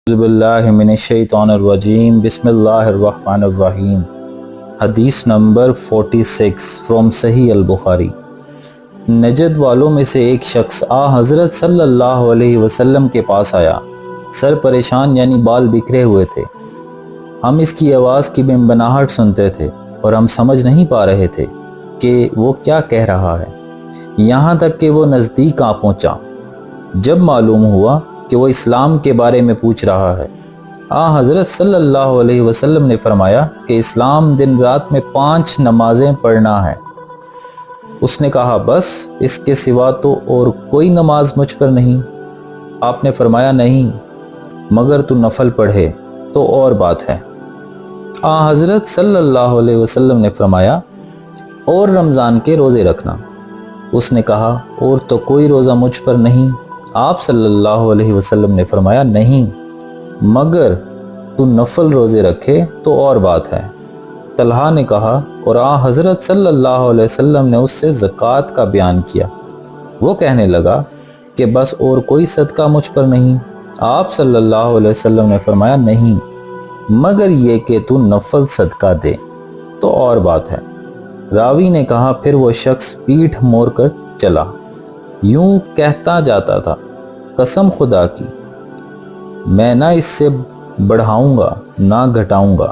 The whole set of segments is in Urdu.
اعوذ باللہ من الشیطان الرجیم بسم اللہ الرحمن الرحیم۔ حدیث نمبر 46 فرام صحیح البخاری۔ نجد والوں میں سے ایک شخص حضرت صلی اللہ علیہ وسلم کے پاس آیا، سر پریشان یعنی بال بکھرے ہوئے تھے۔ ہم اس کی آواز کی بنبناہٹ سنتے تھے اور ہم سمجھ نہیں پا رہے تھے کہ وہ کیا کہہ رہا ہے، یہاں تک کہ وہ نزدیک آ پہنچا۔ جب معلوم ہوا کہ وہ اسلام کے بارے میں پوچھ رہا ہے، حضرت صلی اللہ علیہ وسلم نے فرمایا کہ اسلام دن رات میں 5 نمازیں پڑھنا ہے۔ اس نے کہا، بس اس کے سوا تو اور کوئی نماز مجھ پر نہیں؟ آپ نے فرمایا، نہیں، مگر تو نفل پڑھے تو اور بات ہے۔ حضرت صلی اللہ علیہ وسلم نے فرمایا، اور رمضان کے روزے رکھنا؟ اس نے کہا، اور تو کوئی روزہ مجھ پر نہیں۔ آپ صلی اللہ علیہ وسلم نے فرمایا، نہیں، مگر تو نفل روزے رکھے تو اور بات ہے۔ طلحہ نے کہا، اور حضرت صلی اللہ علیہ وسلم نے اس سے زکوٰۃ کا بیان کیا۔ وہ کہنے لگا کہ بس اور کوئی صدقہ مجھ پر نہیں۔ آپ صلی اللہ علیہ وسلم نے فرمایا، نہیں، مگر یہ کہ تو نفل صدقہ دے تو اور بات ہے۔ راوی نے کہا، پھر وہ شخص پیٹھ موڑ کر چلا، یوں کہتا جاتا تھا، قسم خدا کی، میں نہ اس سے بڑھاؤں گا نہ گھٹاؤں گا۔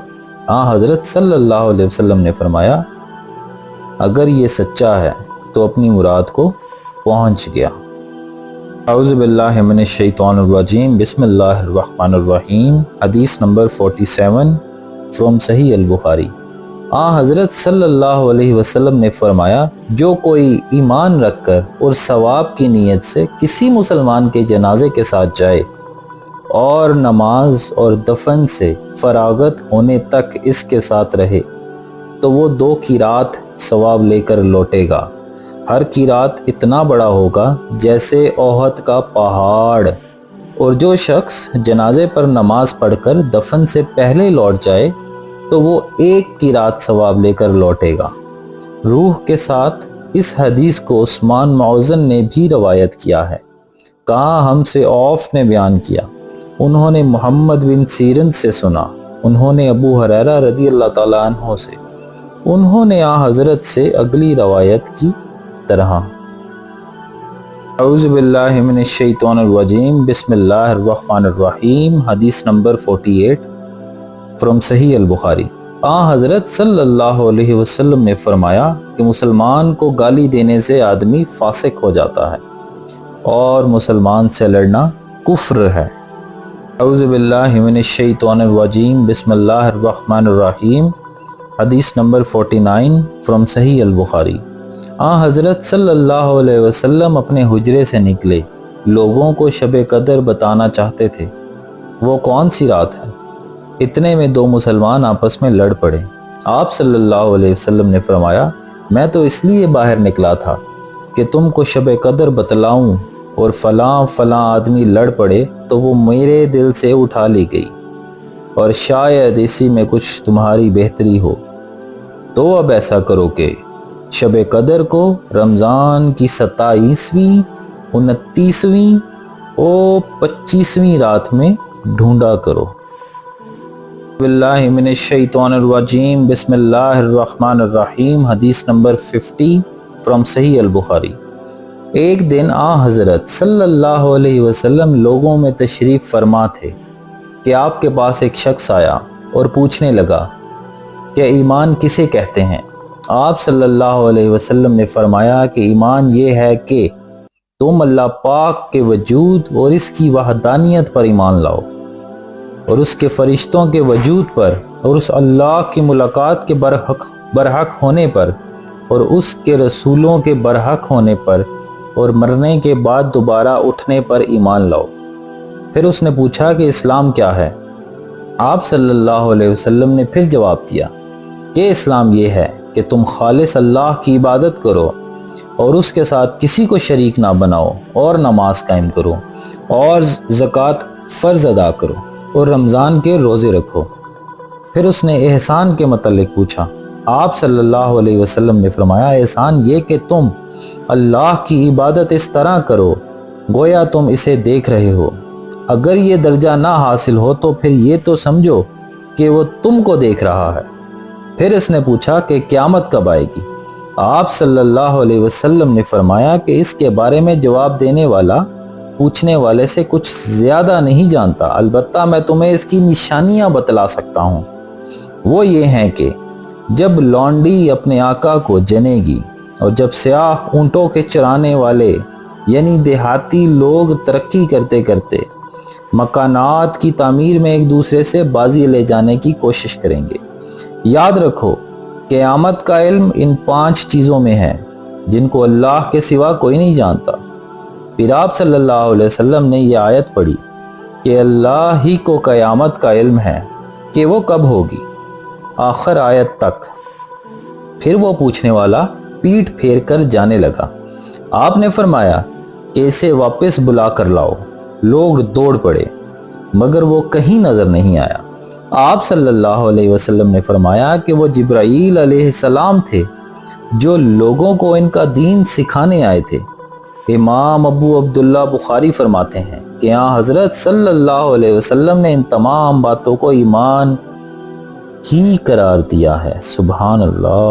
حضرت صلی اللہ علیہ وسلم نے فرمایا، اگر یہ سچا ہے تو اپنی مراد کو پہنچ گیا۔ اعوذ باللہ من الشیطان الرجیم بسم اللہ الرحمن الرحیم۔ حدیث نمبر 47 فرام صحیح البخاری۔ حضرت صلی اللہ علیہ وسلم نے فرمایا، جو کوئی ایمان رکھ کر اور ثواب کی نیت سے کسی مسلمان کے جنازے کے ساتھ جائے اور نماز اور دفن سے فراغت ہونے تک اس کے ساتھ رہے تو وہ 2 قیرات ثواب لے کر لوٹے گا۔ ہر قیرات اتنا بڑا ہوگا جیسے احد کا پہاڑ۔ اور جو شخص جنازے پر نماز پڑھ کر دفن سے پہلے لوٹ جائے تو وہ 1 قیرات ثواب لے کر لوٹے گا۔ روح کے ساتھ اس حدیث کو عثمان معوذن نے بھی روایت کیا ہے۔ کہا، ہم سے عوف نے بیان کیا، انہوں نے محمد بن سیرن سے سنا، انہوں نے ابو ہریرہ رضی اللہ تعالیٰ عنہ سے، انہوں نے حضرت سے اگلی روایت کی طرح۔ اعوذ باللہ من الشیطان الرجیم بسم اللہ الرحمن الرحیم۔ حدیث نمبر 48 فرام صحیح البخاری۔ حضرت صلی اللہ علیہ وسلم نے فرمایا کہ مسلمان کو گالی دینے سے آدمی فاسق ہو جاتا ہے اور مسلمان سے لڑنا کفر ہے۔ اعوذ باللہ من الشیطان الرجیم بسم اللہ الرحمن الرحیم۔ حدیث نمبر 49 فرام صحیح البخاری۔ حضرت صلی اللہ علیہ وسلم اپنے حجرے سے نکلے، لوگوں کو شب قدر بتانا چاہتے تھے۔ وہ کون سی رات ہے؟ اتنے میں 2 مسلمان آپس میں لڑ پڑے۔ آپ صلی اللہ علیہ وسلم نے فرمایا، میں تو اس لیے باہر نکلا تھا کہ تم کو شب قدر بتلاؤں، اور فلاں فلاں آدمی لڑ پڑے تو وہ میرے دل سے اٹھا لی گئی، اور شاید اسی میں کچھ تمہاری بہتری ہو۔ تو اب ایسا کرو کہ شب قدر کو رمضان کی 27ویں، 29ویں اور 25ویں رات میں ڈھونڈا کرو۔ باللہ من الشیطان الرجیم بسم اللہ الرحمن الرحیم۔ حدیث نمبر 50 فرام صحیح البخاری۔ ایک دن حضرت صلی اللہ علیہ وسلم لوگوں میں تشریف فرما تھے کہ آپ کے پاس ایک شخص آیا اور پوچھنے لگا کہ ایمان کسے کہتے ہیں؟ آپ صلی اللہ علیہ وسلم نے فرمایا کہ ایمان یہ ہے کہ تم اللہ پاک کے وجود اور اس کی وحدانیت پر ایمان لاؤ، اور اس کے فرشتوں کے وجود پر، اور اس اللہ کی ملاقات کے برحق ہونے پر، اور اس کے رسولوں کے برحق ہونے پر، اور مرنے کے بعد دوبارہ اٹھنے پر ایمان لاؤ۔ پھر اس نے پوچھا کہ اسلام کیا ہے؟ آپ صلی اللہ علیہ وسلم نے پھر جواب دیا کہ اسلام یہ ہے کہ تم خالص اللہ کی عبادت کرو اور اس کے ساتھ کسی کو شریک نہ بناؤ، اور نماز قائم کرو، اور زکوٰۃ فرض ادا کرو، اور رمضان کے روزے رکھو۔ پھر اس نے احسان کے متعلق پوچھا۔ آپ صلی اللہ علیہ وسلم نے فرمایا، احسان یہ کہ تم اللہ کی عبادت اس طرح کرو گویا تم اسے دیکھ رہے ہو، اگر یہ درجہ نہ حاصل ہو تو پھر یہ تو سمجھو کہ وہ تم کو دیکھ رہا ہے۔ پھر اس نے پوچھا کہ قیامت کب آئے گی؟ آپ صلی اللہ علیہ وسلم نے فرمایا کہ اس کے بارے میں جواب دینے والا پوچھنے والے سے کچھ زیادہ نہیں جانتا، البتہ میں تمہیں اس کی نشانیاں بتلا سکتا ہوں۔ وہ یہ ہیں کہ جب لونڈی اپنے آقا کو جنے گی، اور جب سیاہ اونٹوں کے چرانے والے یعنی دیہاتی لوگ ترقی کرتے کرتے مکانات کی تعمیر میں ایک دوسرے سے بازی لے جانے کی کوشش کریں گے۔ یاد رکھو، قیامت کا علم ان 5 چیزوں میں ہے جن کو اللہ کے سوا کوئی نہیں جانتا۔ پھر آپ صلی اللہ علیہ وسلم نے یہ آیت پڑھی کہ اللہ ہی کو قیامت کا علم ہے کہ وہ کب ہوگی، آخر آیت تک۔ پھر وہ پوچھنے والا پیٹھ پھیر کر جانے لگا۔ آپ نے فرمایا کہ اسے واپس بلا کر لاؤ۔ لوگ دوڑ پڑے مگر وہ کہیں نظر نہیں آیا۔ آپ صلی اللہ علیہ وسلم نے فرمایا کہ وہ جبرائیل علیہ السلام تھے جو لوگوں کو ان کا دین سکھانے آئے تھے۔ امام ابو عبداللہ بخاری فرماتے ہیں کہ حضرت صلی اللہ علیہ وسلم نے ان تمام باتوں کو ایمان ہی قرار دیا ہے۔ سبحان اللہ۔